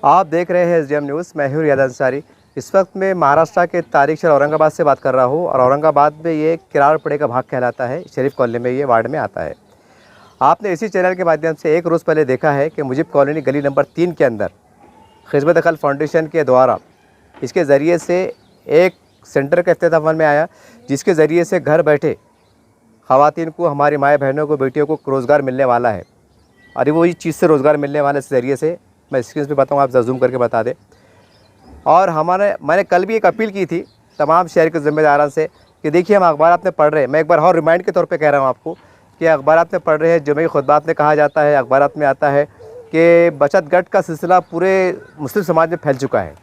आप देख रहे हैं एसडीएम न्यूज़। मैं हूं रियाद अंसारी। इस वक्त मैं महाराष्ट्र के तारिक शहर औरंगाबाद से बात कर रहा हूं और औरंगाबाद में ये किराड़पड़े का भाग कहलाता है। शरीफ कॉलोनी में ये वार्ड में आता है। आपने इसी चैनल के माध्यम से एक रोज़ पहले देखा है कि मुजीब कॉलोनी गली नंबर 3 के अंदर खिदमत अकल फाउंडेशन के द्वारा इसके ज़रिए से एक सेंटर का इफ्तिताह अमल में आया, जिसके ज़रिए से घर बैठे ख़वातीन को, हमारी माएँ बहनों को, बेटियों को रोज़गार मिलने वाला है। और वो इस चीज़ से रोज़गार मिलने वाले इस ज़रिए से मैं स्क्रीन पे बताऊँ, आप जूम करके बता दें। और मैंने कल भी एक अपील की थी तमाम शहर के ज़िम्मेदारों से कि देखिए, हम अखबारात में पढ़ रहे हैं, मैं एक बार और रिमाइंड के तौर पे कह रहा हूँ आपको कि अखबारात में पढ़ रहे हैं, जुमे खुतबात में कहा जाता है, अखबारात में आता है कि बचत गट का सिलसिला पूरे मुस्लिम समाज में फैल चुका है।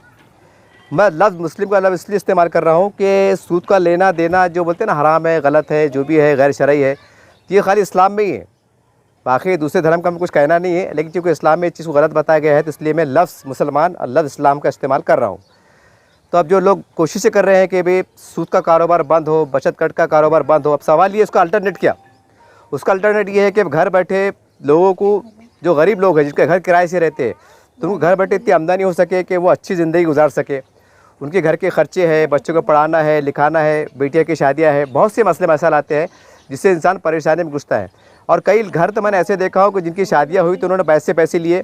मैं लफ्ज़ मुस्लिम का लफ्ज़ इसलिए इस्तेमाल कर रहा हूँ कि सूद का लेना देना जो बोलते हैं ना, हराम है, गलत है, जो भी है गैर शरई है, ये खाली इस्लाम में ही है। बाकी दूसरे धर्म का हमें कुछ कहना नहीं है, लेकिन क्योंकि इस्लाम में इस चीज़ को गलत बताया गया है तो इसलिए मैं लफ्ज़ मुसलमान और लफ्ज़ इस्लाम का इस्तेमाल कर रहा हूँ। तो अब जो लोग कोशिशें कर रहे हैं कि भाई सूद का कारोबार बंद हो, बचत गट का कारोबार बंद हो, अब सवाल ये इसका अल्टरनेट क्या? उसका अल्टरनेट ये है कि घर बैठे लोगों को, जो गरीब लोग हैं जिनके घर किराए से रहते हैं, तो उनको घर बैठे इतनी आमदनी हो सके कि वो अच्छी ज़िंदगी गुजार सके। उनके घर के खर्चे हैं, बच्चों को पढ़ाना है, लिखाना है, बेटियों की शादियाँ हैं, बहुत से मसले मसाइल आते हैं जिससे इंसान परेशानी में घुसता है। और कई घर तो मैंने ऐसे देखा हो कि जिनकी शादियाँ हुई तो उन्होंने पैसे लिए।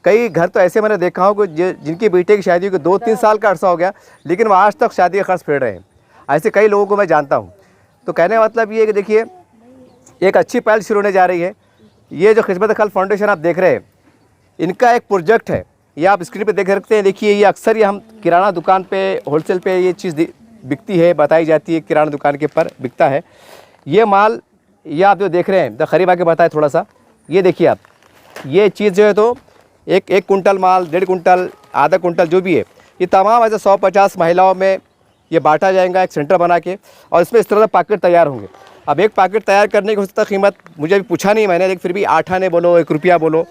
कई घर तो ऐसे मैंने देखा हो कि जिनकी बेटे की शादी को 2-3 साल का अर्सा हो गया, लेकिन वो आज तक शादी का खर्च फेर रहे हैं। ऐसे कई लोगों को मैं जानता हूँ। तो कहने का मतलब ये है कि देखिए, एक अच्छी पहल शुरू होने जा रही है। ये जो खिदमत अकल फाउंडेशन आप देख रहे हैं, इनका एक प्रोजेक्ट है, ये आप स्क्रीन पे देख सकते हैं। देखिए, ये अक्सर ये हम किराना दुकान पे, होलसेल पे ये चीज़ बिकती है, बताई जाती है, किराना दुकान के पर बिकता है ये माल। ये आप जो देख रहे हैं, तो करीब आके बताए थोड़ा सा, ये देखिए आप, ये चीज़ जो है तो एक कुंटल माल, 1.5 कुंटल, आधा कुंटल जो भी है, ये तमाम ऐसे 150 महिलाओं में ये बांटा जाएगा एक सेंटर बना के, और इसमें इस तरह से पैकेट तैयार होंगे। अब एक पैकेट तैयार करने की हो सकता कीमत मुझे अभी पूछा नहीं मैंने, लेकिन फिर भी 8 आने बोलो, 1 रुपया बोलो,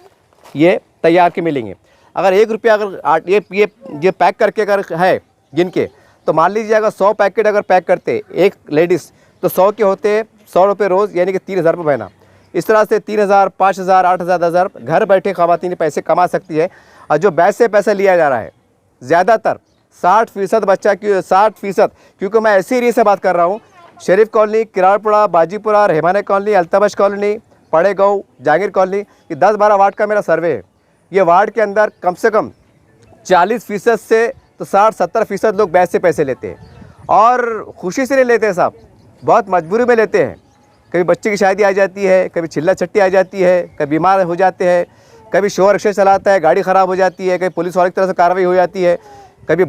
ये तैयार के मिलेंगे। अगर 1 रुपया अगर ये पैक करके अगर है गिन के, तो मान लीजिए अगर 100 पैकेट अगर पैक करते एक लेडीज़, तो 100 के होते 100 रुपये रोज़, यानी कि 3,000 रुपये महीना। इस तरह से 3,000, 5,000, 8,000, 10,000 घर बैठे ख़वातीन पैसे कमा सकती है। और जो बैंक से पैसा लिया जा रहा है, ज़्यादातर 60% बच्चा की 60%, क्योंकि मैं ऐसी एरिया से बात कर रहा हूँ, शरीफ कॉलोनी, किराड़पुरा, बाजीपुरा, रहमाना कॉलोनी, अल्तबश कॉलोनी, पड़ेगाँव, जहांगीर कॉलोनी, ये 10-12 वार्ड का मेरा सर्वे है। ये वार्ड के अंदर कम से कम 40% से तो 60-70% लोग बैंक से पैसे लेते हैं, और खुशी से नहीं लेते हैं साहब, बहुत मजबूरी में लेते हैं। कभी बच्चे की शादी आ जाती है, कभी चिल्ला चट्टी आ जाती है, कभी बीमार हो जाते हैं, कभी शोर रिक्शा चलाता है, गाड़ी ख़राब हो जाती है, कभी पुलिस वाले की तरफ से कार्रवाई हो जाती है, कभी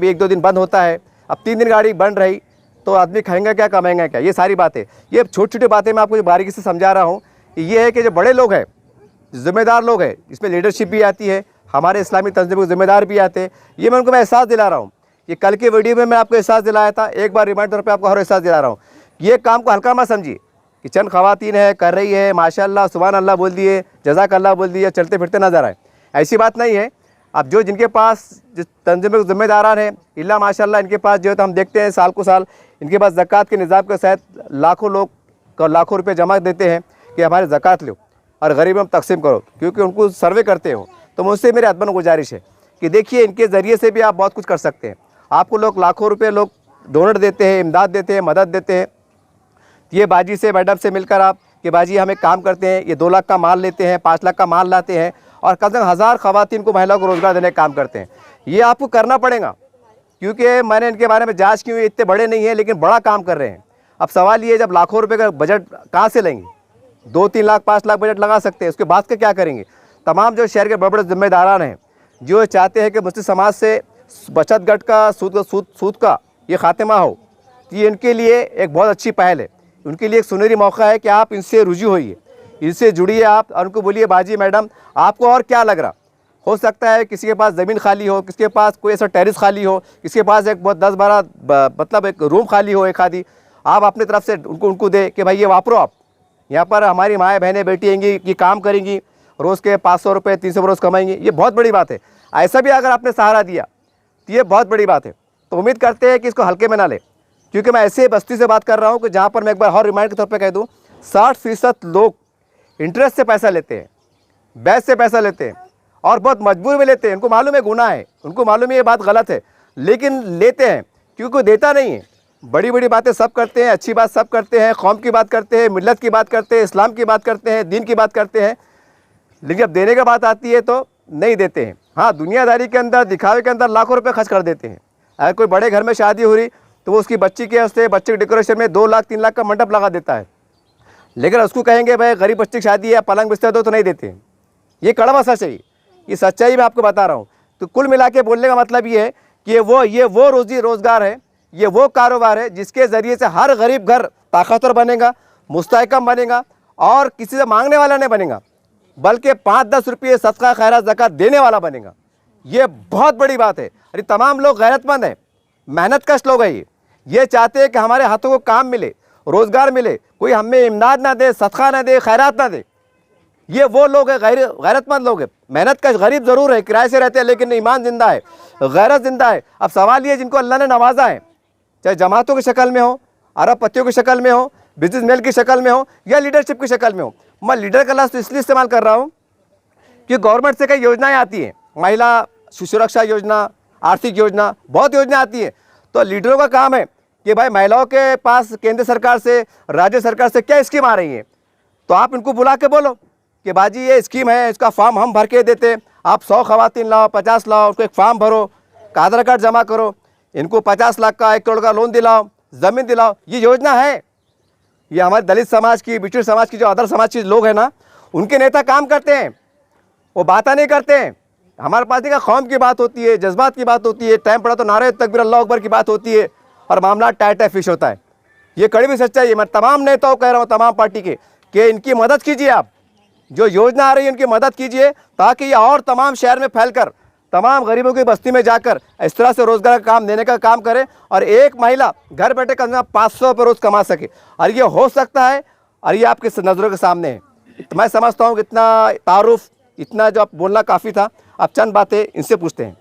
1-2 दिन बंद होता है। अब 3 दिन गाड़ी बंद रही तो आदमी खाएंगा क्या, कमाएंगा क्या? ये सारी बातें, ये छोटी छोटी बातें मैं आपको बारीकी से समझा रहा हूँ। ये है कि जो बड़े लोग हैं, ज़िम्मेदार लोग हैं, इसमें लीडरशिप भी आती है, हमारे इस्लामी तंजीम के ज़िम्मेदार भी आते हैं। ये मैं उनको मैं एहसास दिला रहा हूँ। ये कल के वीडियो में मैं आपको एहसास दिलाया था, एक बार रिमाइंडर पे आपको हर एहसास दिला रहा हूँ। ये काम को हल्का मत समझिए कि चंद ख़वातीन है कर रही है, माशाअल्लाह सुभान अल्लाह बोल दिए, जज़ाक अल्लाह बोल दिए, चलते फिरते नजर आए, ऐसी बात नहीं है। अब जो जिनके पास जिस तंजीम के ज़िम्मेदारान हैं, इल्ला माशाअल्लाह इनके पास जो है तो हम देखते हैं साल को साल इनके पास ज़कात के निज़ाम के तहत लाखों लोग लाखों रुपये जमा देते हैं कि हमारे ज़कात लो और गरीब हम तकसीम करो, क्योंकि उनको सर्वे करते हो। तो मुझसे मेरी अदबन गुजारिश है कि देखिए, इनके ज़रिए से भी आप बहुत कुछ कर सकते हैं। आपको लोग लाखों रुपए लोग डोनेट देते हैं, इमदाद देते हैं, मदद देते हैं। ये बाजी से, मैडम से मिलकर आप कि बाजी हम एक काम करते हैं, ये 2 लाख का माल लेते हैं, 5 लाख का माल लाते हैं, और कम से कम 1000 ख़वातीन को, महिलाओं को रोज़गार देने का काम करते हैं। ये आपको करना पड़ेगा, क्योंकि मैंने इनके बारे में जाँच की हुई, इतने बड़े नहीं हैं लेकिन बड़ा काम कर रहे हैं। अब सवाल ये, जब लाखों रुपये का बजट कहाँ से लेंगे? 2-3 लाख, 5 लाख बजट लगा सकते हैं, उसके बाद के क्या करेंगे? तमाम जो शहर के बड़े बड़े ज़िम्मेदारान हैं, जो चाहते हैं कि मुस्लिम समाज से बचत गट का सूद का ये खात्मा हो, तो ये इनके लिए एक बहुत अच्छी पहल है। उनके लिए एक सुनहरी मौका है कि आप इनसे रुजू होइए, इनसे जुड़िए आप, और उनको बोलिए बाजी मैडम आपको और क्या लग रहा? हो सकता है किसी के पास ज़मीन खाली हो, किसी के पास कोई ऐसा टेरिस खाली हो, किसी के पास एक बहुत 10-12 मतलब एक रूम खाली हो, एक आधी आप अपनी तरफ से उनको दे कि भाई ये वापरो, आप यहाँ पर हमारी माएँ बहनें बेटी आएंगी, ये काम करेंगी, रोज़ के 500 रुपये 300 रोज़ कमाएंगी। ये बहुत बड़ी बात है। ऐसा भी अगर आपने सहारा दिया तो ये बहुत बड़ी बात है। तो उम्मीद करते हैं कि इसको हल्के में ना ले, क्योंकि मैं ऐसे बस्ती से बात कर रहा हूँ कि जहाँ पर मैं एक बार और रिमाइंड के तौर पे कह दूँ, 60% लोग इंटरेस्ट से पैसा लेते हैं, ब्याज से पैसा लेते हैं, और बहुत मजबूर में लेते हैं। उनको मालूम है गुनाह है, उनको मालूम है ये बात गलत है, लेकिन लेते हैं क्योंकि कोई देता नहीं है। बड़ी बड़ी बातें सब करते हैं, अच्छी बात सब करते हैं, कौम की बात करते हैं, मिल्लत की बात करते हैं, इस्लाम की बात करते हैं, दीन की बात करते हैं, लेकिन जब देने की बात आती है तो नहीं देते हैं। हाँ, दुनियादारी के अंदर, दिखावे के अंदर लाखों रुपए खर्च कर देते हैं। अगर कोई बड़े घर में शादी हो रही तो वो उसकी बच्ची के वास्ते, बच्चे के डेकोरेशन में 2 लाख 3 लाख का मंडप लगा देता है, लेकिन उसको कहेंगे भाई गरीब बच्चे की शादी है, पलंग बिस्तर दो, तो नहीं देते हैं। ये कड़वा सच है, ये सच्चाई मैं आपको बता रहा हूँ। तो कुल मिला के बोलने का मतलब ये है कि ये वो रोजी रोज़गार है, ये वो कारोबार है जिसके ज़रिए से हर गरीब घर ताकतवर बनेगा, मुस्तहकम बनेगा और किसी से मांगने वाला नहीं बनेगा, बल्कि 5-10 रुपये सदका खैरात ज़कात देने वाला बनेगा। ये बहुत बड़ी बात है। अरे तमाम लोग गैरतमंद हैं, मेहनत कश लोग हैं, ये चाहते हैं कि हमारे हाथों को काम मिले, रोज़गार मिले, कोई हमें इमदाद ना दे, सदका ना दे, खैरात ना दे। ये वो लोग हैं, गैरतमंद लोग हैं। मेहनत कश गरीब ज़रूर है, किराए से रहते हैं, लेकिन ईमान ज़िंदा है, गैरत ज़िंदा है। अब सवाल ये, जिनको अल्लाह ने नवाजा है, चाहे जमातों की शक्ल में हो, अरब पत्तियों की शक्ल में हो, बिजनेसमैन की शक्ल में हो या लीडरशिप की शक्ल में हो। मैं लीडर का लफ्ज़ इसलिए इस्तेमाल कर रहा हूँ कि गवर्नमेंट से कई योजनाएं आती हैं, महिला सुरक्षा योजना, आर्थिक योजना, बहुत योजना आती है। तो लीडरों का काम है कि भाई महिलाओं के पास केंद्र सरकार से, राज्य सरकार से क्या स्कीम आ रही है, तो आप इनको बुला के बोलो कि बाजी ये स्कीम है, इसका फॉर्म हम भर के देते, आप 100 खवातीन लाओ, 50 लाओ, उसको एक फॉर्म भरो, आधार कार्ड जमा करो, इनको 50 लाख का 1 करोड़ का लोन दिलाओ, ज़मीन दिलाओ। ये योजना है। ये हमारे दलित समाज की, बिछड़ समाज की, जो अदर समाज के लोग हैं ना, उनके नेता काम करते हैं, वो बातें नहीं करते हैं। हमारे पास देखा कौम की बात होती है, जज्बात की बात होती है, टाइम पड़ा तो नारे तकबीर अल्लाह अकबर की बात होती है और मामला टाइट फिश होता है। ये कड़वी सच्चाई है। मैं तमाम नेताओं कह रहा हूँ, तमाम पार्टी के, कि इनकी मदद कीजिए। आप जो योजना आ रही है उनकी मदद कीजिए, ताकि ये और तमाम शहर में फैलकर, तमाम गरीबों की बस्ती में जाकर इस तरह से रोज़गार का काम देने का काम करे और एक महिला घर बैठे कम से कम 500 रुपये रोज़ कमा सके। और ये हो सकता है, और ये आपके नज़रों के सामने है। तो मैं समझता हूँ कि इतना तारुफ, इतना जो आप बोलना काफ़ी था। अब चंद बातें इनसे पूछते हैं।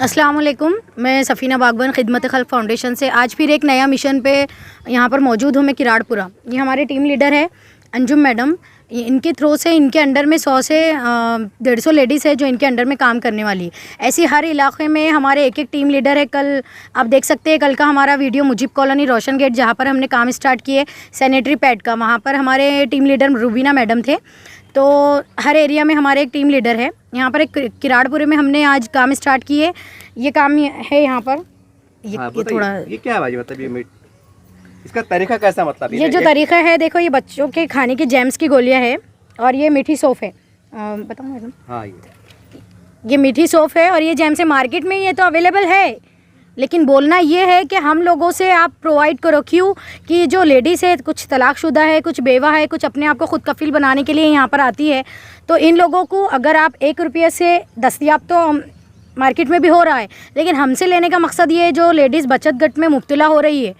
अस्सलाम वालेकुम, मैं सफ़ीना बागबान खिदमत खल्क फाउंडेशन से आज फिर एक नया मिशन पे यहाँ पर मौजूद हूँ मैं, किराड़पुरा। ये हमारे टीम लीडर है अंजुम मैडम। इनके थ्रू से, इनके अंडर में 100 से 150 लेडीज़ है जो इनके अंडर में काम करने वाली है। ऐसी हर इलाके में हमारे एक टीम लीडर है। कल आप देख सकते हैं, कल का हमारा वीडियो मुजीब कॉलोनी रोशन गेट, जहाँ पर हमने काम स्टार्ट किए सैनिटरी पैड का, वहाँ पर हमारे टीम लीडर रुबीना मैडम थे। तो हर एरिया में हमारे एक टीम लीडर है। यहाँ पर एक किराड़पुरे में हमने आज काम स्टार्ट किए। ये काम है यहाँ पर। ये थोड़ा, ये क्या है भाई, मतलब ये इसका तरीका कैसा, मतलब ये जो तरीका है, देखो ये बच्चों के खाने की जैम्स की गोलियां है और ये मीठी सौंफ है। बताऊँ मैडम? हाँ, ये मीठी सौंफ है और ये जैम्स मार्केट में ये तो अवेलेबल है, लेकिन बोलना ये है कि हम लोगों से आप प्रोवाइड करो। क्यों कि जो लेडीज़ है, कुछ तलाकशुदा है, कुछ बेवा है, कुछ अपने आप को खुद कफील बनाने के लिए यहाँ पर आती है। तो इन लोगों को अगर आप 1 रुपये से दस्तयाब तो मार्केट में भी हो रहा है, लेकिन हमसे लेने का मकसद ये है, जो लेडीज़ बचत गट में मुब्तला हो रही है,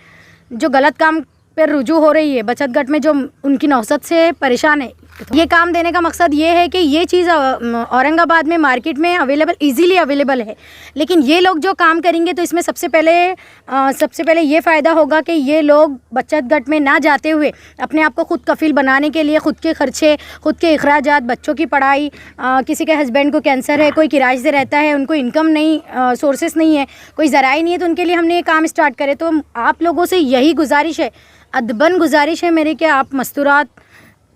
जो गलत काम पर रुजू हो रही है, बचत गट में जो उनकी नौसत से परेशान है, ये काम देने का मकसद ये है कि ये चीज़ औरंगाबाद में मार्केट में अवेलेबल, इजीली अवेलेबल है। लेकिन ये लोग जो काम करेंगे तो इसमें सबसे पहले ये फ़ायदा होगा कि ये लोग बचत गट में ना जाते हुए अपने आप को खुद कफील बनाने के लिए खुद के खर्चे, खुद के अखराजात, बच्चों की पढ़ाई, किसी के हस्बैंड को कैंसर है, कोई किराए से रहता है, उनको इनकम नहीं, सोर्सेस नहीं है, कोई ज़राई नहीं है, तो उनके लिए हमने ये काम स्टार्ट करे। तो आप लोगों से यही गुजारिश है, अदबन गुजारिश है मेरी, कि आप मस्तूरात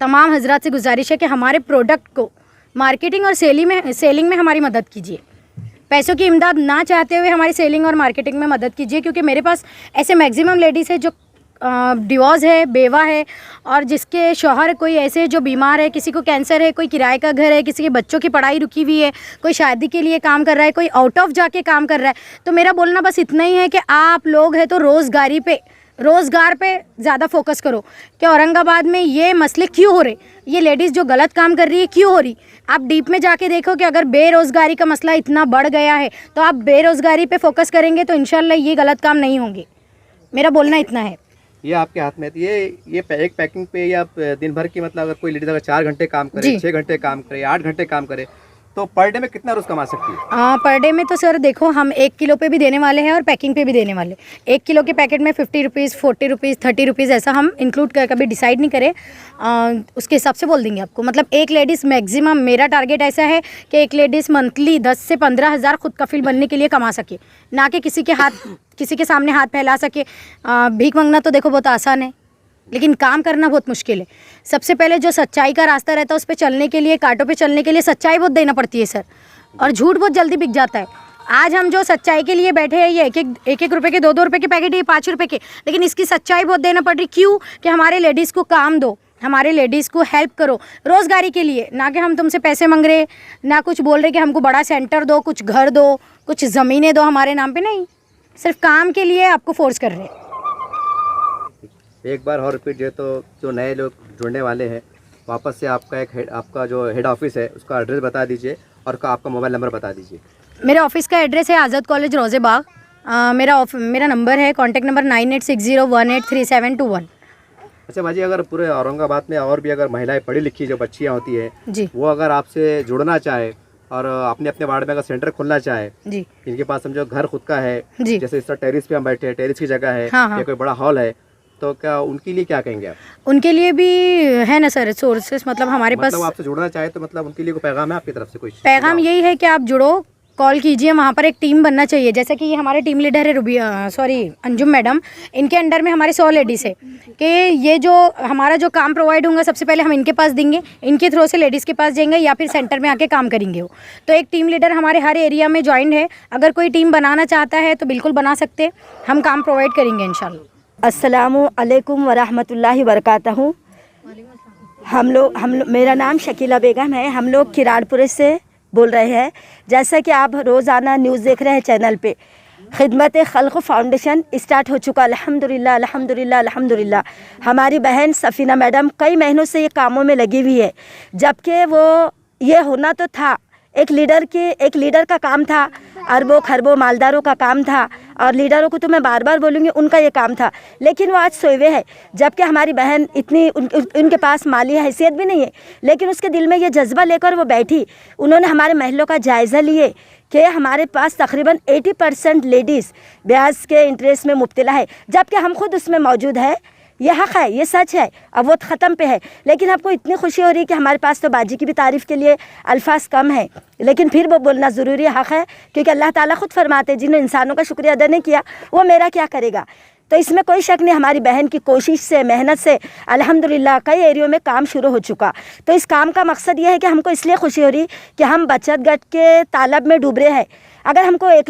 तमाम हजरात से गुजारिश है कि हमारे प्रोडक्ट को मार्केटिंग और सेलिंग में हमारी मदद कीजिए। पैसों की इमदाद ना चाहते हुए हमारी सेलिंग और मार्केटिंग में मदद कीजिए, क्योंकि मेरे पास ऐसे मैक्सिमम लेडीज़ है जो डिवोर्स है, बेवा है, और जिसके शौहर कोई ऐसे जो बीमार है, किसी को कैंसर है, कोई किराए का घर है, किसी के बच्चों की पढ़ाई रुकी हुई है, कोई शादी के लिए काम कर रहा है, कोई आउट ऑफ जाके काम कर रहा है। तो मेरा बोलना बस इतना ही है कि आप लोग हैं तो रोज़गार पे ज़्यादा फोकस करो कि औरंगाबाद में ये मसले क्यों हो रहे, ये लेडीज़ जो गलत काम कर रही है क्यों हो रही। आप डीप में जाके देखो कि अगर बेरोज़गारी का मसला इतना बढ़ गया है तो आप बेरोज़गारी पे फोकस करेंगे तो इंशाल्लाह ये गलत काम नहीं होंगे। मेरा बोलना इतना है। ये आपके हाथ में ये एक पैकिंग पे या दिन भर की, मतलब अगर कोई लेडीज अगर 4 घंटे काम करे, 6 घंटे काम करे, 8 घंटे काम करे, तो पर डे में कितना रोज़ कमा सकती है? पर डे में तो सर देखो, हम 1 किलो पे भी देने वाले हैं और पैकिंग पे भी देने वाले। 1 किलो के पैकेट में 50 रुपीज़, 40 रुपीज़, 30 रुपीज़ ऐसा हम इंक्लूड कर कभी डिसाइड नहीं करें, उसके हिसाब से बोल देंगे आपको। मतलब एक लेडीज़ मैक्सिमम, मेरा टारगेट ऐसा है कि एक लेडीज़ मंथली 10 से 15 हज़ार खुद कफील बनने के लिए कमा सके, ना कि किसी के सामने हाथ फैला सके। भीख मांगना तो देखो बहुत आसान है, लेकिन काम करना बहुत मुश्किल है। सबसे पहले जो सच्चाई का रास्ता रहता है उस पर चलने के लिए, कांटों पे चलने के लिए सच्चाई बहुत देना पड़ती है सर, और झूठ बहुत जल्दी बिक जाता है। आज हम जो सच्चाई के लिए बैठे हैं, ये एक रुपए के, 2 रुपए के पैकेट, ये 5 रुपए के, लेकिन इसकी सच्चाई बहुत देना पड़ रही। क्यों? कि हमारे लेडीज़ को काम दो, हमारे लेडीज़ को हेल्प करो रोज़गारी के लिए, ना कि हम तुमसे पैसे मांग रहे, ना कुछ बोल रहे कि हमको बड़ा सेंटर दो, कुछ घर दो, कुछ ज़मीनें दो हमारे नाम पर। नहीं, सिर्फ काम के लिए आपको फोर्स कर रहे हैं। एक बार और रिपीट है, तो जो नए लोग जुड़ने वाले हैं, वापस से आपका जो हेड ऑफिस है उसका एड्रेस बता दीजिए और आपका मोबाइल नंबर बता दीजिए। मेरे ऑफिस का एड्रेस है आज़ाद कॉलेज, रोज़े बाग। मेरा नंबर है, कॉन्टैक्ट नंबर 9860183721। अच्छा बाजी, अगर पूरे औरंगाबाद में और भी अगर महिलाएं पढ़ी लिखी जो बच्चियां होती है जी, वो अगर आपसे जुड़ना चाहे और अपने वार्ड में अगर सेंटर खोलना चाहे जी, इनके पास समझो घर खुद का है, जी, जैसे इस तरह टेरिस पे हम बैठे हैं, टेरिस की जगह है, हाँ, या कोई बड़ा हॉल है, तो क्या उनके लिए क्या कहेंगे आप? उनके लिए भी है ना सर सोर्सेस, मतलब हमारे पास। मतलब आपसे जुड़ना चाहे तो मतलब उनके लिए कोई पैगाम है आपकी तरफ से? कोई पैगाम यही है कि आप जुड़ो, कॉल कीजिए, वहाँ पर एक टीम बनना चाहिए। जैसे कि ये हमारे टीम लीडर है अंजुम मैडम, इनके अंडर में हमारे 100 लेडीज़ है कि ये जो हमारा जो काम प्रोवाइड होगा सबसे पहले हम इनके पास देंगे, इनके थ्रू से लेडीज़ के पास जाएंगे या फिर सेंटर में आके काम करेंगे वो। तो एक टीम लीडर हमारे हर एरिया में ज्वाइंट है, अगर कोई टीम बनाना चाहता है तो बिल्कुल बना सकते, हम काम प्रोवाइड करेंगे इंशाल्लाह। अस्सलामु अलैकुम वरहमतुल्लाहि वबरकातहू। हम लोग मेरा नाम शकीला बेगम है। हम लोग किराड़पुरे से बोल रहे हैं। जैसा कि आप रोज़ाना न्यूज़ देख रहे हैं चैनल पे, खिदमत खल्क़ फाउंडेशन स्टार्ट हो चुका। अल्हम्दुलिल्लाह अल्हम्दुलिल्लाह अल्हम्दुलिल्लाह। हमारी बहन सफ़ीना मैडम कई महीनों से ये कामों में लगी हुई है, जबकि वो ये होना तो था, एक लीडर का काम था, अरबों खरबों मालदारों का काम था, और लीडरों को तो मैं बार बार बोलूँगी उनका ये काम था, लेकिन वो आज सोए हुए है। जबकि हमारी बहन इतनी उनके पास माली हैसियत भी नहीं है, लेकिन उसके दिल में ये जज्बा लेकर वो बैठी। उन्होंने हमारे महलों का जायज़ा लिए कि हमारे पास तकरीबन 80% लेडीज़ ब्याज के इंटरेस्ट में मुब्तला है, जबकि हम खुद उसमें मौजूद है। ये हक़ है, ये सच है, अब वो ख़त्म पे है। लेकिन आपको इतनी खुशी हो रही है कि हमारे पास तो बाजी की भी तारीफ़ के लिए अल्फाज कम है, लेकिन फिर वो बोलना ज़रूरी हक़ है, क्योंकि अल्लाह ताला खुद फरमाते हैं जिन्होंने इंसानों का शुक्रिया अदा नहीं किया वो मेरा क्या करेगा। तो इसमें कोई शक नहीं, हमारी बहन की कोशिश से, मेहनत से अल्हम्दुलिल्लाह कई एरियो में काम शुरू हो चुका। तो इस काम का मकसद ये है कि हमको इसलिए खुशी हो रही कि हम बचत गट के तालब में डूब रहे हैं। अगर हमको 1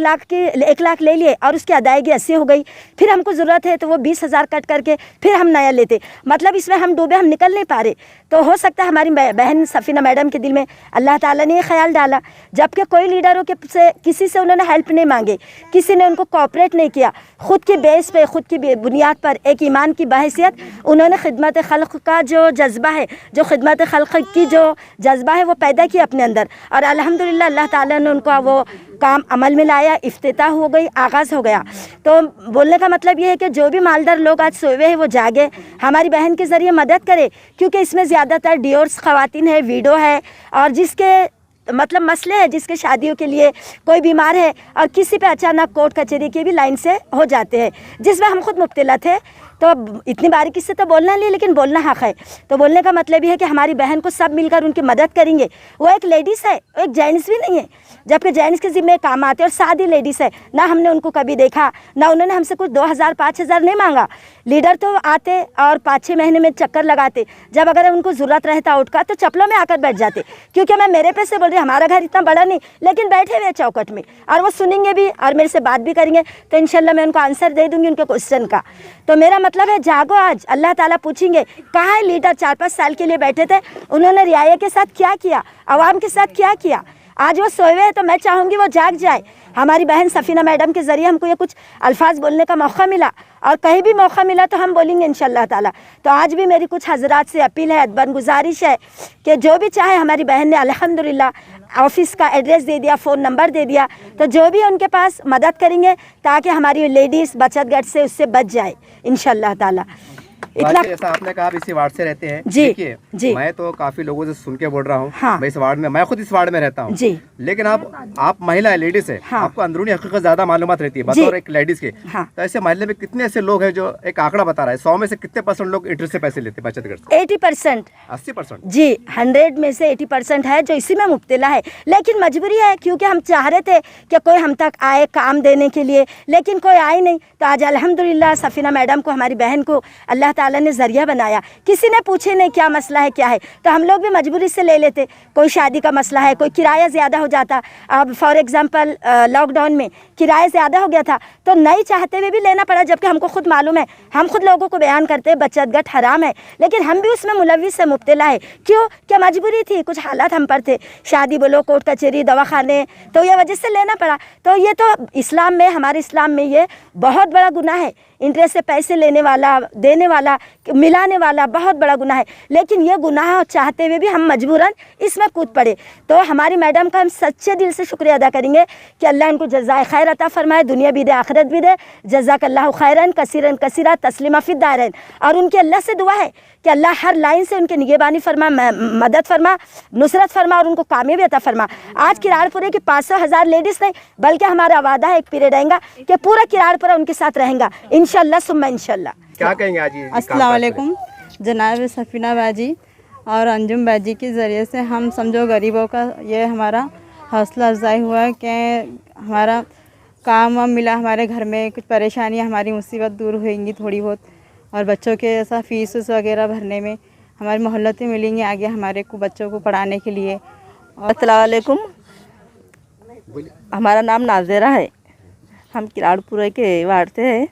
लाख ले लिए और उसकी अदायगी 80 हो गई, फिर हमको ज़रूरत है तो वो 20,000 कट करके फिर हम नया लेते, मतलब इसमें हम डूबे, हम निकल नहीं पा रहे। तो हो सकता है हमारी बहन सफ़ीना मैडम के दिल में अल्लाह ताला ने ये ख्याल डाला, जबकि कोई लीडरों के से किसी से उन्होंने हेल्प नहीं मांगे, किसी ने उनको कोऑपरेट नहीं किया। ख़ुद की बेस पे, ख़ुद की बुनियाद पर, एक ईमान की बहैसियत उन्होंने खिदमत खल्क़ का जो जज्बा है, जो खिदमत खल्क़ की जो जज्बा है वो पैदा किया अपने अंदर, और अल्हम्दुलिल्लाह अल्लाह ताला ने उनको वो काम अमल में लाया, इफ्तिताह हो गई, आगाज़ हो गया। तो बोलने का मतलब ये है कि जो भी मालदार लोग आज सोए हुए हैं वो जागे, हमारी बहन के ज़रिए मदद करे, क्योंकि इसमें ज़्यादातर डिवोर्स ख़वातीन है, वीडो है, और जिसके मतलब मसले हैं, जिसके शादियों के लिए कोई बीमार है और किसी पे अचानक कोर्ट कचहरी की भी लाइन से हो जाते हैं, जिसमें हम खुद मुब्तला थे। तो इतनी बारीकी से तो बोलना नहीं, लेकिन बोलना हक़ है। तो बोलने का मतलब ये है कि हमारी बहन को सब मिलकर उनकी मदद करेंगे। वो एक लेडीज़ है, एक जेंट्स भी नहीं है, जबकि जेंट्स के ज़िम्मे काम आते हैं, और सादी लेडीज़ है ना, हमने उनको कभी देखा ना उन्होंने हमसे कुछ 2,000 5,000 नहीं मांगा। लीडर तो आते और 5-6 महीने में चक्कर लगाते, जब अगर उनको ज़रूरत रहता उठ का तो चप्पलों में आकर बैठ जाते, क्योंकि मैं मेरे पे से बोल रही, हमारा घर इतना बड़ा नहीं, लेकिन बैठे हुए चौकट में, और वो सुनेंगे भी और मेरे से बात भी करेंगे, तो इंशाल्लाह मैं उनको आंसर दे दूँगी उनके क्वेश्चन का। तो मेरा मतलब है जागो, आज अल्लाह ताला पूछेंगे कहाँ है लीडर 4-5 साल के लिए बैठे थे, उन्होंने रियाया के साथ क्या किया, आवाम के साथ क्या किया। आज वो सोए हुए हैं, तो मैं चाहूँगी वो जाग जाए। हमारी बहन सफ़ीना मैडम के ज़रिए हमको ये कुछ अल्फाज बोलने का मौका मिला, और कहीं भी मौका मिला तो हम बोलेंगे इंशाल्लाह ताला। तो आज भी मेरी कुछ हज़रात से अपील है, अदबन गुजारिश है कि जो भी चाहे, हमारी बहन ने अल्हम्दुलिल्लाह ऑफ़िस का एड्रेस दे दिया, फ़ोन नंबर दे दिया, तो जो भी उनके पास मदद करेंगे ताकि हमारी लेडीज़ बचत गट से उससे बच जाए इंशाल्लाह ताला। इतना जैसा आपने कहा आप इसी वार्ड से रहते हैं। जी, देखिए जी। मैं तो काफी लोगों से सुन के बोल रहा हूँ। हाँ। मैं इस वार्ड में, मैं खुद इस वार्ड में रहता हूँ जी। लेकिन आप महिला है, लेडीज है। हाँ। आपको अंदरूनी हकीकत ज्यादा मालूमात रहती है जी। बतौर एक लेडीज के। हाँ। तो ऐसे मोहल्ले में कितने ऐसे लोग हैं जो एक आंकड़ा बता रहा है 100 में से कितने % लोग इंटरेस्ट से पैसे लेते हैं बचत घर से? 80%। 80%? जी, 100 में से 80% है जो इसी में मुब्तला है। लेकिन मजबूरी है, क्योंकि हम चाह रहे थे कि कोई हम तक आए काम देने के लिए, लेकिन कोई आए नहीं। तो आज अल्हम्दुलिल्लाह सफ़ीना मैडम को, हमारी बहन को अल्लाह ताला ने ज़रिया बनाया। किसी ने पूछे नहीं क्या मसला है क्या है, तो हम लोग भी मजबूरी से ले लेते। कोई शादी का मसला है, कोई किराया ज़्यादा हो जाता। अब फॉर एग्ज़ाम्पल लॉकडाउन में किराया ज़्यादा हो गया था तो नहीं चाहते हुए भी लेना पड़ा, जबकि हमको खुद मालूम है, हम खुद लोगों को बयान करते हैं बचत गट हराम है, लेकिन हम भी उसमें मुलविस से मुब्तला है। क्यों? क्या मजबूरी थी, कुछ हालात हम पर थे, शादी बोलो, कोर्ट कचहरी, दवाखाने, तो ये वजह से लेना पड़ा। तो ये तो इस्लाम में, हमारे इस्लाम में ये बहुत बड़ा गुनाह है। इंटरेस्ट से पैसे लेने वाला, देने वाला, मिलाने वाला बहुत बड़ा गुनाह है। लेकिन ये गुनाह चाहते हुए भी हम मजबूरन इसमें कूद पड़े। तो हमारी मैडम का हम सच्चे दिल से शुक्रिया अदा करेंगे कि अल्लाह इनको जज़ाए खैर अता फरमाए, दुनिया भी दे आखिरत भी दे। जज़ाकल्लाहु खैरन कसीरन कसीरा तस्लीमा फिद दारैन। और उनके अल्लाह से दुआ है कि अल्लाह हर लाइन से उनके निगहबानी फरमा, मदद फरमा, नुसरत फरमा और उनको कामयाबी अता फरमा। आज किराड़पुरे की 500,000 लेडीज़ नहीं, बल्कि हमारा वादा है एक पीरियड आएगा कि पूरा किराड़पुरा उनके साथ रहेगा इंशाल्लाह सुम्मा इंशाल्लाह। क्या कहेंगे आज ये अस्सलाम वालेकुम। जनाब सफ़ीना बाजी और अंजुम बाजी के ज़रिए से हम समझो गरीबों का ये हमारा हौसला अफजाई हुआ कि हमारा काम वाम मिला, हमारे घर में कुछ परेशानियाँ, हमारी मुसीबत दूर होंगी थोड़ी बहुत, और बच्चों के ऐसा फ़ीस वगैरह भरने में हमारे मोहल्लतें मिलेंगी आगे हमारे को बच्चों को पढ़ाने के लिए। अस्सलाम वालेकुम। हमारा नाम नाज़ेरा है, हम किराड़पुरे के वार्ड से हैं।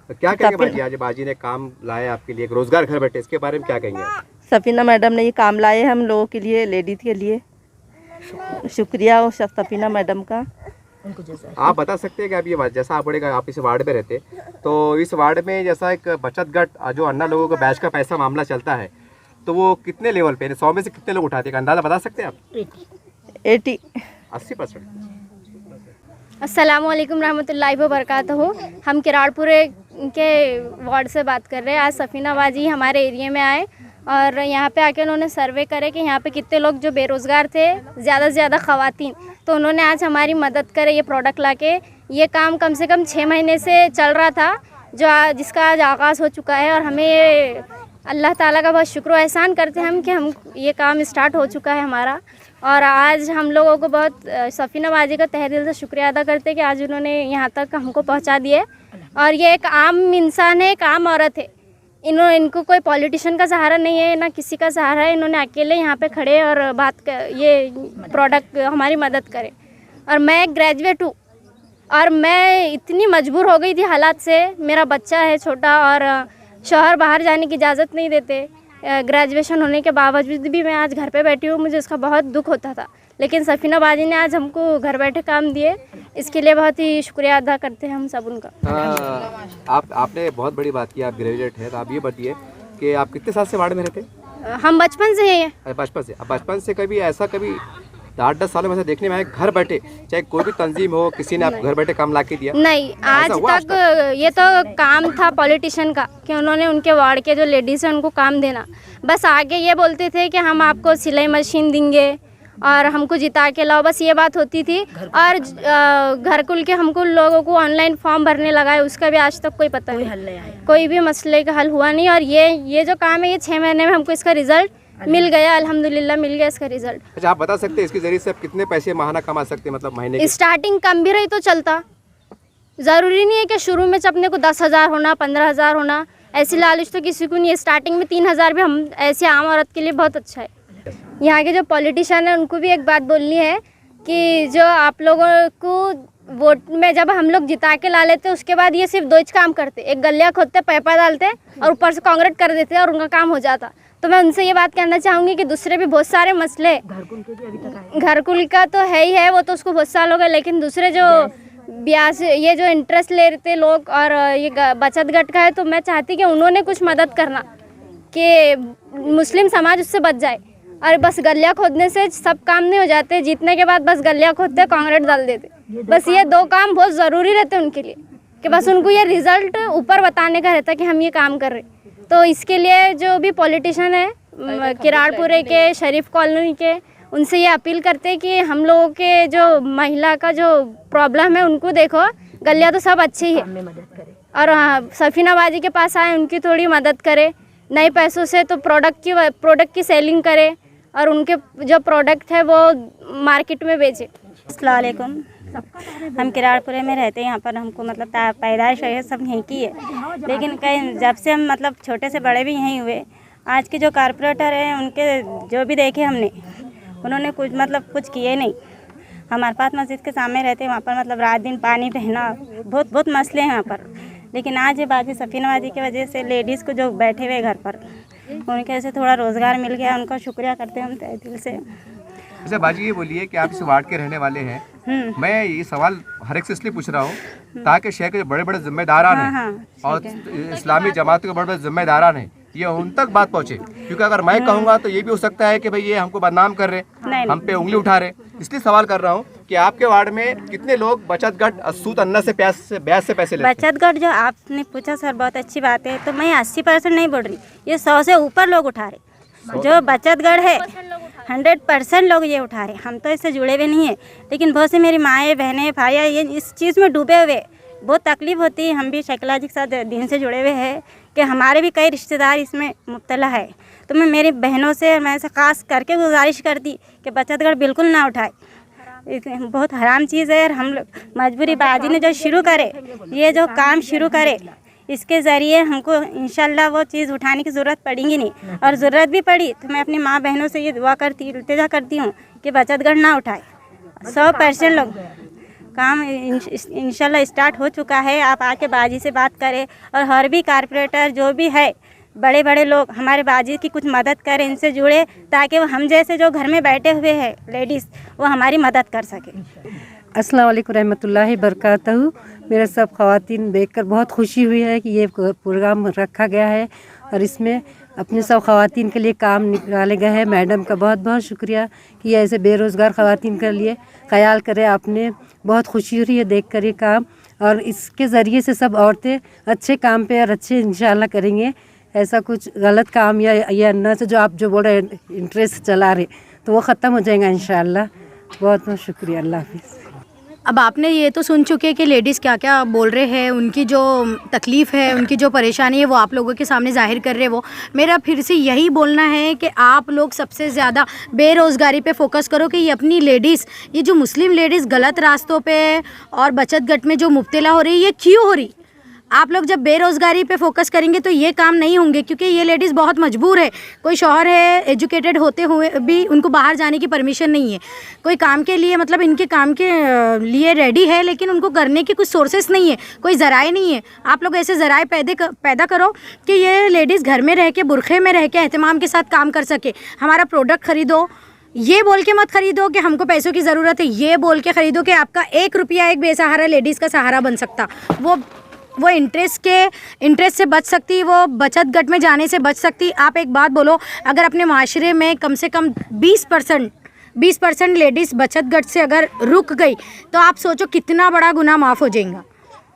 तो क्या कहेंगे बाजी, आज बाजी ने काम लाया आपके लिए, एक रोजगार घर बैठे, इसके बारे में क्या कहेंगे आप? सफ़ीना मैडम ने ये काम लाए हम लोगों के लिए, लेडीज़ के लिए। शुक्रिया और सफ़ीना मैडम का। आप बता सकते हैं कि आप ये, जैसा आप बोलेगा आप इस वार्ड में रहते, तो इस वार्ड में जैसा एक बचत गट जो अन्ना लोगों को बैच का पैसा मामला चलता है, तो वो कितने लेवल पे, 100 में से कितने लोग उठाते हैं, अंदाज़ा बता सकते हैं आप? 80%। अस्सलामुअलैकुम रहमतुल्लाहि व बरकातहू। हम किराड़पुरे के वार्ड से बात कर रहे हैं। आज सफ़ीना बाजी हमारे एरिया में आए और यहाँ पे आके उन्होंने सर्वे करे कि यहाँ पे कितने लोग जो बेरोज़गार थे, ज़्यादा से ज़्यादा ख़वातीन, तो उन्होंने आज हमारी मदद करे ये प्रोडक्ट लाके। ये काम कम से कम 6 महीने से चल रहा था, जिसका आज आगाज़ हो चुका है, और हमें अल्लाह ताला का बहुत शुक्र एहसान करते हैं हम कि हम ये काम स्टार्ट हो चुका है हमारा। और आज हम लोगों को बहुत सफ़ीना बाजी का तहे दिल से शुक्रिया अदा करते हैं कि आज उन्होंने यहाँ तक हमको पहुँचा दिए। और ये एक आम इंसान है, एक आम औरत है, इनको कोई पॉलिटिशियन का सहारा नहीं है, ना किसी का सहारा है। इन्होंने अकेले यहाँ पे खड़े और ये प्रोडक्ट हमारी मदद करे। और मैं एक ग्रेजुएट हूँ और मैं इतनी मजबूर हो गई थी हालात से, मेरा बच्चा है छोटा और शौहर बाहर जाने की इजाज़त नहीं देते। ग्रेजुएशन होने के बावजूद भी मैं आज घर पे बैठी हूँ, मुझे उसका बहुत दुख होता था, लेकिन सफ़ीना बाजी ने आज हमको घर बैठे काम दिए, इसके लिए बहुत ही शुक्रिया अदा करते हैं हम सब उनका। आपने बहुत बड़ी बात की, आप ग्रेजुएट हैं, तो आप ये बताइए कि आप कितने साल से वार्ड में रहते हैं? हम बचपन से हैं। बचपन से? अब बचपन से कभी ऐसा, कभी 8-10 सालों में से देखने में आए घर बैठे, चाहे कोई भी तंजीम हो, किसी ने आप घर बैठे काम ला के दिया? नहीं, आज तक ये तो काम था पॉलिटिशियन का कि उन्होंने उनके वार्ड के जो लेडीज़ हैं उनको काम देना। बस आगे ये बोलते थे कि हम आपको सिलाई मशीन देंगे और हमको जिता के लाओ, बस ये बात होती थी। और घरकुल के हमको लोगों को ऑनलाइन फॉर्म भरने लगा है, उसका भी आज तक कोई पता नहीं, कोई भी मसले का हल हुआ नहीं। और ये जो काम है, ये 6 महीने में हमको इसका रिज़ल्ट मिल गया, अल्हम्दुलिल्लाह मिल गया इसका रिजल्ट। अच्छा, आप बता सकते हैं इसके जरिए से आप कितने पैसे माहाना कमा सकते हैं, मतलब महीने के? स्टार्टिंग कम भी रही तो चलता, ज़रूरी नहीं है कि शुरू में अपने को 10,000 होना, 15,000 होना, ऐसी लालच तो किसी को नहीं है। स्टार्टिंग में 3,000 भी हम ऐसे आम औरत के लिए बहुत अच्छा है। यहाँ के जो पॉलिटिशियन हैं उनको भी एक बात बोलनी है कि जो आप लोगों को वोट में जब हम लोग जिता के ला लेते, उसके बाद ये सिर्फ 2 काम करते, एक गलिया खोदते, पैपा डालते और ऊपर से कांग्रेस कर देते और उनका काम हो जाता। तो मैं उनसे ये बात कहना चाहूँगी कि दूसरे भी बहुत सारे मसले, घरकुल का तो है ही है, वो तो उसको बहुत साल हो गए, लेकिन दूसरे जो ब्याज, ये जो इंटरेस्ट ले रहे थे लोग, और ये बचत गट का है, तो मैं चाहती कि उन्होंने कुछ मदद करना कि मुस्लिम समाज उससे बच जाए। और बस गलिया खोदने से सब काम नहीं हो जाते, जीतने के बाद बस गलिया खोदते, कांग्रेस डाल देते, बस ये 2 काम बहुत ज़रूरी रहते उनके लिए कि बस उनको ये रिज़ल्ट ऊपर बताने का रहता है कि हम ये काम कर रहे हैं। तो इसके लिए जो भी पॉलिटिशियन है किराड़पुरे के, शरीफ कॉलोनी के, उनसे ये अपील करते हैं कि हम लोगों के जो महिला का जो प्रॉब्लम है उनको देखो, गलियाँ तो सब अच्छी है और सफीना बाजी के पास आए, उनकी थोड़ी मदद करे, नए पैसों से तो प्रोडक्ट की सेलिंग करे और उनके जो प्रोडक्ट है वो मार्केट में बेचे। अस्सलाम वालेकुम। हम किराड़पुरे में रहते हैं। यहाँ पर हमको मतलब पैदाइश है सब यहीं की है, लेकिन कहीं जब से हम मतलब छोटे से बड़े भी यहीं हुए, आज के जो कारपोरेटर हैं उनके जो भी देखे हमने, उन्होंने कुछ किए नहीं। हमारे पास मस्जिद के सामने रहते हैं, वहाँ पर मतलब रात दिन पानी बहना, बहुत मसले हैं यहाँ पर। लेकिन आज ये बाजी सफीना बाजी की वजह से लेडीज़ को जो बैठे हुए घर पर, उनके ऐसे थोड़ा रोज़गार मिल गया, उनका शुक्रिया करते हैं हम तहे दिल से। अच्छा बाजी, ये बोलिए कि आप इस वार्ड के रहने वाले हैं। मैं ये सवाल हर एक से इसलिए पूछ रहा हूँ ताकि शहर के जो बड़े बड़े जिम्मेदारान हैं और इस्लामी जमातों के बड़े बड़े जिम्मेदारान हैं, ये उन तक बात पहुँचे। क्योंकि अगर मैं कहूँगा तो ये भी हो सकता है कि भाई ये हमको बदनाम कर रहे, हम पे उंगली उठा रहे। इसलिए सवाल कर रहा हूँ कि आपके वार्ड में कितने लोग बचत गट सूद अन्ना से ब्याज से पैसे लेते हैं? बचत गट जो आपने पूछा सर, बहुत अच्छी बात है। तो मैं 80% नहीं बोल रही, ये 100 से ऊपर लोग उठा रहे। जो बचत गट है 100% लोग ये उठा रहे। हम तो इससे जुड़े हुए नहीं है, लेकिन बहुत से मेरी माएँ बहनें भाइयाँ ये इस चीज़ में डूबे हुए, बहुत तकलीफ़ होती है। हम भी शकीला जी के साथ दिन से जुड़े हुए हैं कि हमारे भी कई रिश्तेदार इसमें मुब्तला है। तो मैं मेरी बहनों से मैं ऐसे ख़ास करके गुजारिश करती कि बचत गट बिल्कुल ना उठाए, बहुत हराम चीज़ है। और हम लोग मजबूरी बाजी ने जो शुरू करे, ये जो काम शुरू करे, इसके ज़रिए हमको इंशाल्लाह वो चीज़ उठाने की ज़रूरत पड़ेगी नहीं। और ज़रूरत भी पड़ी तो मैं अपनी माँ बहनों से ये दुआ करती, इल्तिजा करती हूँ कि बचत गट ना उठाए। 100% लोग काम इंशाल्लाह स्टार्ट हो चुका है। आप आके बाजी से बात करें और हर भी कारपोरेटर जो भी है, बड़े बड़े लोग हमारे बाजी की कुछ मदद करें, इनसे जुड़े, ताकि वो हम जैसे जो घर में बैठे हुए हैं लेडीज़, वो हमारी मदद कर सके। अस्सलाम वालेकुम रहमतुल्लाहि बरकातहू। मेरे सब ख़वातीन देखकर बहुत खुशी हुई है कि ये प्रोग्राम रखा गया है और इसमें अपने सब ख़वातीन के लिए काम निकाले गए हैं। मैडम का बहुत बहुत शुक्रिया कि ऐसे बेरोज़गार ख़वातीन के लिए ख्याल करें आपने। बहुत खुशी हो रही है देख कर ये काम, और इसके ज़रिए से सब औरतें अच्छे काम पे और अच्छे इंशाल्लाह करेंगे। ऐसा कुछ गलत काम या ये अन्ना से जो आप जो बोल रहे हैं इंटरेस्ट चला रहे, तो वो ख़त्म हो जाएगा इंशाल्लाह। बहुत बहुत शुक्रिया, अल्लाह हाफ़िज़। अब आपने ये तो सुन चुके हैं कि लेडीज़ क्या क्या बोल रहे हैं, उनकी जो तकलीफ़ है, उनकी जो परेशानी है वो आप लोगों के सामने जाहिर कर रहे हैं। वो मेरा फिर से यही बोलना है कि आप लोग सबसे ज़्यादा बेरोज़गारी पे फोकस करो कि ये अपनी लेडीज़, ये जो मुस्लिम लेडीज़ गलत रास्तों पे और बचत गट में जो मुब्तला हो रही है, ये क्यों हो रही? आप लोग जब बेरोज़गारी पे फोकस करेंगे तो ये काम नहीं होंगे, क्योंकि ये लेडीज़ बहुत मजबूर है। कोई शौहर है, एजुकेटेड होते हुए भी उनको बाहर जाने की परमिशन नहीं है। कोई काम के लिए मतलब इनके काम के लिए रेडी है, लेकिन उनको करने की कुछ सोर्सेस नहीं है, कोई ज़राए नहीं है। आप लोग ऐसे ज़राए पैदा करो कि ये लेडीज़ घर में रह के, बुरखे में रह के एहतमाम के साथ काम कर सके। हमारा प्रोडक्ट ख़रीदो, ये बोल के मत ख़रीदो कि हमको पैसों की ज़रूरत है, ये बोल के ख़रीदो कि आपका 1 रुपया एक बेसहारा लेडीज़ का सहारा बन सकता। वो इंटरेस्ट से बच सकती, वो बचत गट में जाने से बच सकती। आप एक बात बोलो, अगर अपने माशरे में कम से कम 20% लेडीज़ बचत गट से अगर रुक गई तो आप सोचो कितना बड़ा गुनाह माफ़ हो जाएगा।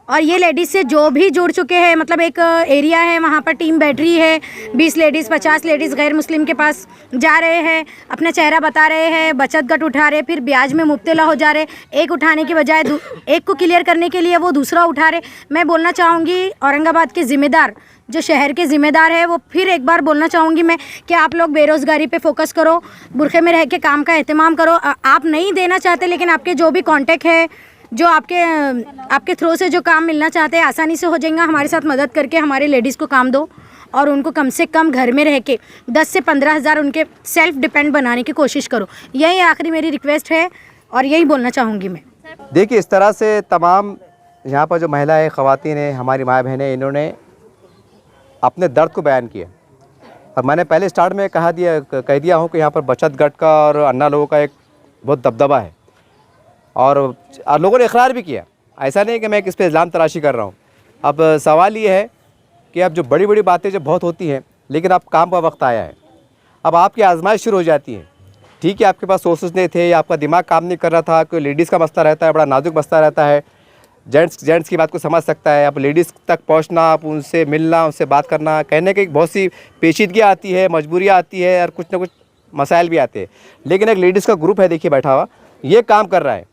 और ये लेडीज़ से जो भी जुड़ चुके हैं, मतलब एक एरिया है वहाँ पर टीम बैठ रही है, 20 लेडीज़ 50 लेडीज़ गैर मुस्लिम के पास जा रहे हैं, अपना चेहरा बता रहे हैं, बचत गट उठा रहे, फिर ब्याज में मुब्तला हो जा रहे। एक उठाने की बजाय एक को क्लियर करने के लिए वो दूसरा उठा रहे। मैं बोलना चाहूँगी औरंगाबाद के ज़िम्मेदार, जो शहर के ज़िम्मेदार है, वो फिर एक बार बोलना चाहूँगी मैं कि आप लोग बेरोज़गारी पे फोकस करो, बुरखे में रह के काम का एहतमाम करो। आप नहीं देना चाहते, लेकिन आपके जो भी कॉन्टेक्ट है, जो आपके थ्रू से जो काम मिलना चाहते हैं, आसानी से हो जाएगा। हमारे साथ मदद करके हमारे लेडीज़ को काम दो और उनको कम से कम घर में रह के 10 से 15 हज़ार उनके सेल्फ डिपेंड बनाने की कोशिश करो। यही आखिरी मेरी रिक्वेस्ट है और यही बोलना चाहूँगी मैं। देखिए, इस तरह से तमाम यहाँ पर जो महिलाएं, ख़वातीन हैं, हमारी माँ बहनें, इन्होंने अपने दर्द को बयान किया। और मैंने पहले स्टार्ट में कह दिया हूँ कि यहाँ पर बचत गट का और अन्ना लोगों का एक बहुत दबदबा है, और लोगों ने इकरार भी किया। ऐसा नहीं कि मैं किस पे इल्ज़ाम तराशी कर रहा हूँ। अब सवाल ये है कि अब जो बड़ी बड़ी बातें जब बहुत होती हैं, लेकिन अब काम का वक्त आया है, अब आपकी आजमाइश शुरू हो जाती है। ठीक है, आपके पास सोर्सेज नहीं थे, या आपका दिमाग काम नहीं कर रहा था, कोई लेडीज़ का मसला रहता है, बड़ा नाजुक मसला रहता है, जेंट्स की बात को समझ सकता है, अब लेडीज़ तक पहुंचना, आप उनसे मिलना, उनसे बात करना, कहने की बहुत सी पेचीदगियाँ आती है, मजबूरियाँ आती है और कुछ ना कुछ मसाइल भी आते हैं। लेकिन एक लेडीज़ का ग्रुप है देखिए बैठा हुआ, ये काम कर रहा है।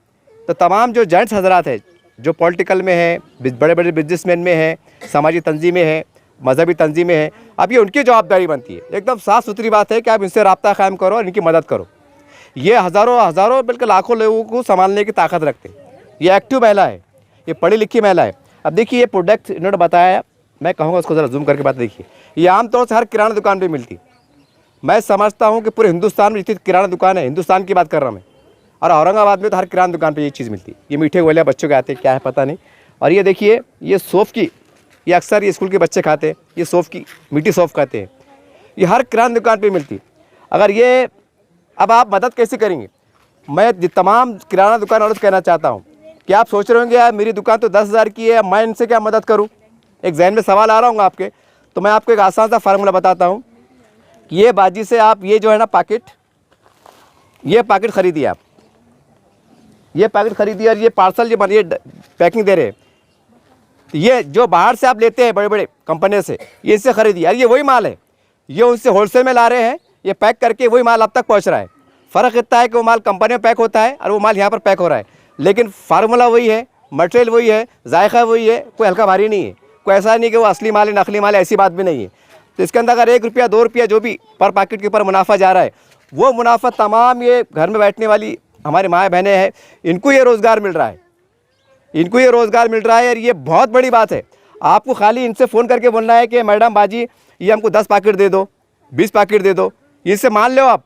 तो तमाम जो जेंट्स हजरात है जो पॉलिटिकल में है, बड़े बड़े बिजनेसमैन में है, समाजी तंजीमें हैं, मजहबी तंजीमें हैं, अब ये उनकी जवाबदारी बनती है। एकदम साफ़ सुथरी बात है कि आप इनसे रब्ता कायम करो और इनकी मदद करो। ये हज़ारों बल्कि लाखों लोगों को संभालने की ताकत रखते हैं। ये एक्टिव महिला है, ये पढ़ी लिखी महिला है। अब देखिए ये प्रोडक्ट इन्होंने बताया, मैं कहूँगा उसको ज़रा जूम करके बात देखिए। ये आमतौर से हर किराना दुकान पर मिलती। मैं समझता हूँ कि पूरे हिंदुस्तान में जितनी किराना दुकान है, हिंदुस्तान की बात कर रहा हूँ मैं, और औरंगाबाद में तो हर किराना दुकान पे ये चीज़ मिलती है। ये मीठे गोलियाँ बच्चों के आते हैं, क्या है पता नहीं। और ये देखिए ये सौंफ की, ये अक्सर ये स्कूल के बच्चे खाते हैं, ये सौंफ की मीठी सौंफ खाते हैं। ये हर किराना दुकान पे मिलती। अगर ये अब आप मदद कैसे करेंगे? मैं तमाम किराना दुकान वालों से कहना चाहता हूँ कि आप सोच रहे होंगे यार मेरी दुकान तो 10,000 की है, मैं इनसे क्या मदद करूँ? एक जहन में सवाल आ रहा हूँ आपके, तो मैं आपको एक आसान सा फार्मूला बताता हूँ कि ये बाजी से आप ये जो है ना पैकेट, ये पैकेट खरीदिए आप, ये पैकेट खरीदिए और ये पार्सल जो बनिए पैकिंग दे रहे हैं, ये जो बाहर से आप लेते हैं बड़े बड़े कंपनी से, ये इससे खरीदिए। यार ये वही माल है, ये उनसे होलसेल में ला रहे हैं, ये पैक करके वही माल अब तक पहुंच रहा है। फ़र्क इतना है कि वो माल कंपनी में पैक होता है और वो माल यहाँ पर पैक हो रहा है, लेकिन फार्मूला वही है, मटेरियल वही है, जायका वही है, कोई हल्का भारी नहीं है। कोई ऐसा नहीं कि वो असली माल है नकली माल है, ऐसी बात भी नहीं है। तो इसके अंदर अगर 1 रुपया 2 रुपया जो भी पर पैकेट के ऊपर मुनाफा जा रहा है, वो मुनाफा तमाम ये घर में बैठने वाली हमारी माएँ बहनें हैं, इनको ये रोज़गार मिल रहा है, इनको ये रोज़गार मिल रहा है। और ये बहुत बड़ी बात है। आपको खाली इनसे फ़ोन करके बोलना है कि मैडम बाजी ये हमको 10 पैकेट दे दो, 20 पैकेट दे दो, इनसे मान लो आप,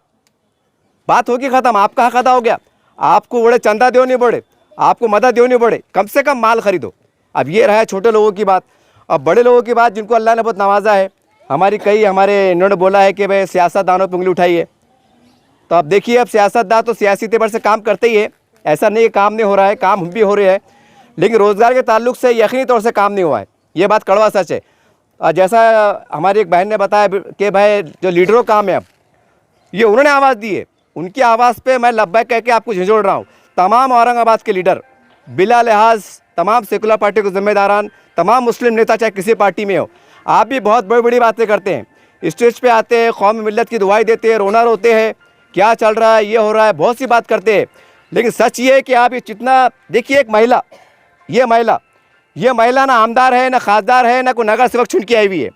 बात होगी ख़त्म, आपका हक अदा हो गया। आपको बड़े चंदा दो नहीं पड़े, आपको मदद दो नहीं पड़े, कम से कम माल ख़रीदो। अब ये रहा है छोटे लोगों की बात। अब बड़े लोगों की बात, जिनको अल्लाह ने बहुत नवाजा है, हमारे इन्होंने बोला है कि भाई सियासतदानों पर उंगली उठाइए। तो अब देखिए, अब सियासतदान तो सियासी तेवर से काम करते ही है, ऐसा नहीं काम नहीं हो रहा है, काम भी हो रहे हैं, लेकिन रोज़गार के ताल्लुक से यकीनी तौर से काम नहीं हुआ है। ये बात कड़वा सच है। और जैसा हमारी एक बहन ने बताया कि भाई जो लीडरों काम है, अब ये उन्होंने आवाज़ दी है, उनकी आवाज़ पे मैं लब्बैक कह के आपको झिझोड़ रहा हूँ। तमाम औरंगाबाद के लीडर बिला लिहाज, तमाम सेकुलर पार्टी के जिम्मेदारान, तमाम मुस्लिम नेता चाहे किसी पार्टी में हो, आप भी बहुत बड़ी बड़ी बातें करते हैं, स्टेज पे आते हैं, कौम मिल्लत की दुआई देते हैं, रोना रोते हैं, क्या चल रहा है, ये हो रहा है, बहुत सी बात करते हैं। लेकिन सच ये है कि आप ये जितना देखिए, एक महिला, ये महिला ना आमदार है, ना खासदार है, ना कोई नगर सेवक चुन के आई हुई है,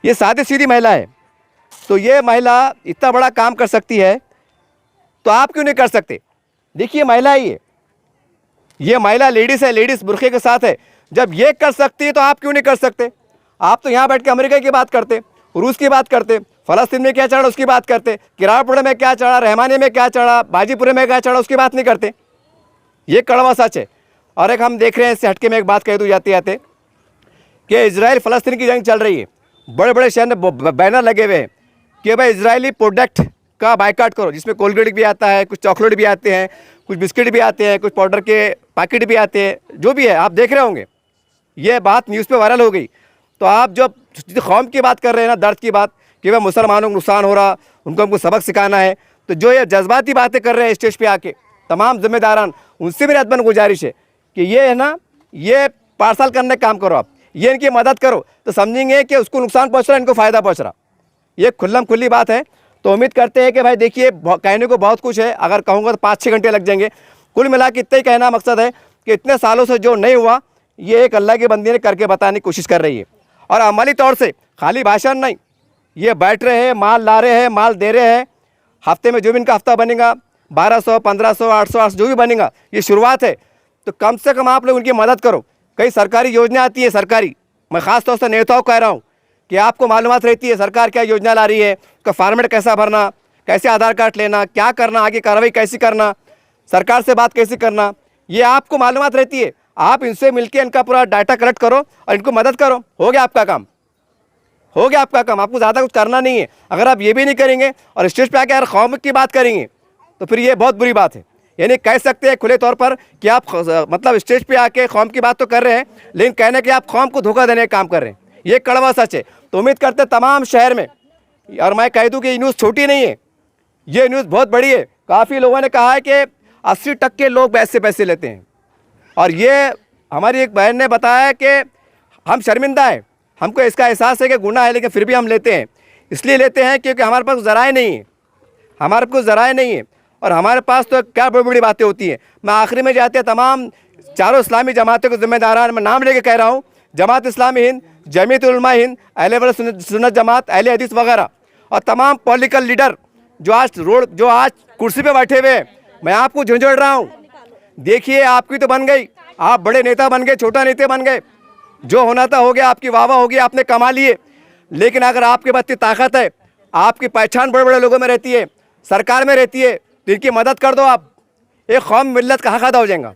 ये सादी सीधी महिला है। तो ये महिला इतना बड़ा काम कर सकती है, तो आप क्यों नहीं कर सकते? देखिए महिला ही है, ये महिला लेडीज़ है, लेडीज़ बुरखे के साथ है। जब ये कर सकती है तो आप क्यों नहीं कर सकते? आप तो यहाँ बैठ के अमेरिका की बात करते, रूस की बात करते, फ़लस्तीन में क्या चढ़ा उसकी बात करते, किराड़पुरे में क्या चढ़ा, रहमानी में क्या चढ़ा, बाजीपुरे में क्या चढ़ा उसकी बात नहीं करते। ये कड़वा सच है। और एक हम देख रहे हैं, इससे हटके में एक बात कह दूँ जाते जाते कि इजराइल फ़लस्तीन की जंग चल रही है, बड़े बड़े शहर में बैनर लगे हुए हैं कि भाई इजरायली प्रोडक्ट का बायकाट करो, जिसमें कोलगेट भी आता है, कुछ चॉकलेट भी आते हैं, कुछ बिस्किट भी आते हैं, कुछ पाउडर के पैकेट भी आते हैं, जो भी है आप देख रहे होंगे। ये बात न्यूज़ पे वायरल हो गई। तो आप जब कौम की बात कर रहे हैं ना, दर्द की बात कि भाई मुसलमानों को नुकसान हो रहा, उनको हमको सबक सिखाना है, तो जो ये जज्बाती बातें कर रहे हैं स्टेज पे आके तमाम जिम्मेदारान, उनसे मेरी अदबन गुजारिश है कि ये है ना, ये पार्सल करने का काम करो आप, ये इनकी मदद करो, तो समझेंगे कि उसको नुकसान पहुँच रहा है, इनको फ़ायदा पहुँच रहा। ये खुल्लम खुल्ली बात है। तो उम्मीद करते हैं कि भाई देखिए, कहने को बहुत कुछ है, अगर कहूँगा तो 5-6 घंटे लग जाएंगे। कुल मिला के इतना ही कहना मकसद है कि इतने सालों से जो नहीं हुआ, ये एक अल्लाह की बंदी ने करके बताने की कोशिश कर रही है। और अमली तौर से खाली भाषण नहीं, ये बैठ रहे हैं, माल ला रहे हैं, माल दे रहे हैं। हफ्ते में जो भी इनका हफ्ता बनेगा 1200, 1500, 800 जो भी बनेगा, ये शुरुआत है। तो कम से कम आप लोग उनकी मदद करो। कई सरकारी योजना आती है, सरकारी, मैं ख़ास तौर से नेताओं को कह रहा हूँ कि आपको मालूमात रहती है सरकार क्या योजना ला रही है, का फॉर्मेट कैसा भरना, कैसे आधार कार्ड लेना, क्या करना, आगे कार्रवाई कैसी करना, सरकार से बात कैसे करना, ये आपको मालूमात रहती है। आप इनसे मिलके इनका पूरा डाटा कलेक्ट करो और इनको मदद करो, हो गया आपका काम, हो गया आपका काम। आपको ज़्यादा कुछ करना नहीं है। अगर आप ये भी नहीं करेंगे और स्टेज पे आके यार कौम की बात करेंगे, तो फिर ये बहुत बुरी बात है। यानी कह सकते हैं खुले तौर पर कि आप मतलब स्टेज पे आके कौम की बात तो कर रहे हैं, लेकिन कहने कि आप कौम को धोखा देने का काम कर रहे हैं, ये कड़वा सच है। तो उम्मीद करते तमाम शहर में, और मैं कह दूं कि ये न्यूज़ छोटी नहीं है, ये न्यूज़ बहुत बड़ी है। काफ़ी लोगों ने कहा है कि 80% लोग ऐसे पैसे लेते हैं, और ये हमारी एक बहन ने बताया कि हम शर्मिंदा हैं, हमको इसका एहसास है कि गुनाह है, लेकिन फिर भी हम लेते हैं। इसलिए लेते हैं क्योंकि हमारे पास ज़राए नहीं है, हमारे पास ज़राए नहीं है, और हमारे पास तो क्या बड़ी बड़ी बातें होती हैं। मैं आखिरी में जाते तमाम चारों इस्लामी जमातों के ज़िम्मेदारान, मैं नाम लेके कह रहा हूँ, जमात इस्लामी हिंद, जमीयत उलमा हिंद, अहले वल सुन्नत जमात, अहले हदीस वगैरह, और तमाम पॉलिटिकल लीडर जो आज कुर्सी पे बैठे हुए हैं, मैं आपको झुंझुड़ रहा हूँ। देखिए, आपकी तो बन गई, आप बड़े नेता बन गए, छोटा नेता बन गए, जो होना था हो गया, आपकी वाह वाह होगी, आपने कमा लिए। लेकिन अगर आपके पास इतनी ताकत है, आपकी पहचान बड़े बड़े लोगों में रहती है, सरकार में रहती है, तो इनकी मदद कर दो आप, एक कौम मिल्लत का हक अदा हो जाएगा।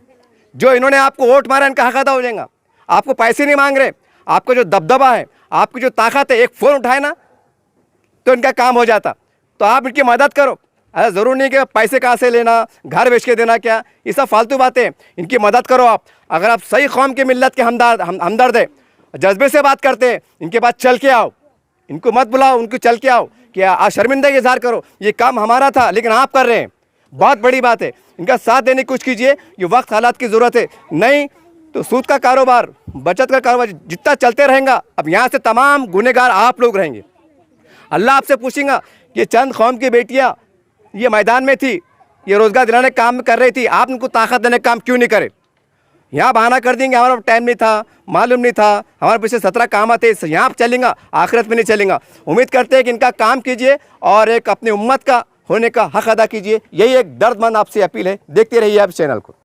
जो इन्होंने आपको वोट मारा, इनका हक अदा हो जाएगा। आपको पैसे नहीं मांग रहे, आपका जो दबदबा है, आपकी जो ताकत है, एक फ़ोन उठाए ना तो इनका काम हो जाता। तो आप इनकी मदद करो। ऐसा ज़रूर नहीं कि पैसे कहाँ से लेना, घर बेच के देना, क्या ये सब फालतू बातें। इनकी मदद करो आप। अगर आप सही कौम की मिल्लत के हमदर्द है, जज्बे से बात करते हैं, इनके पास चल के आओ, इनको मत बुलाओ, उनको चल के आओ कि आप शर्मिंदगी इज़हार करो, ये काम हमारा था लेकिन आप कर रहे हैं, बहुत बड़ी बात है। इनका साथ देने की कोशिश कीजिए, ये वक्त हालात की ज़रूरत है। नहीं तो सूद का कारोबार, बचत का कारोबार जितना चलते रहेगा, अब यहाँ से तमाम गुनहगार आप लोग रहेंगे। अल्लाह आपसे पूछेगा कि चंद कौम की बेटियाँ ये मैदान में थी, ये रोज़गार दिलाने का काम कर रही थी, आप उनको ताकत देने का काम क्यों नहीं करे? यहाँ बहाना कर देंगे हमारा टाइम नहीं था, मालूम नहीं था, हमारे पीछे 17 काम आते, यहाँ चलेगा, आखिरत में नहीं चलेगा। उम्मीद करते हैं कि इनका काम कीजिए और एक अपनी उम्मत का होने का हक अदा कीजिए। यही एक दर्दमंद आपसे अपील है। देखते रहिए आप चैनल को।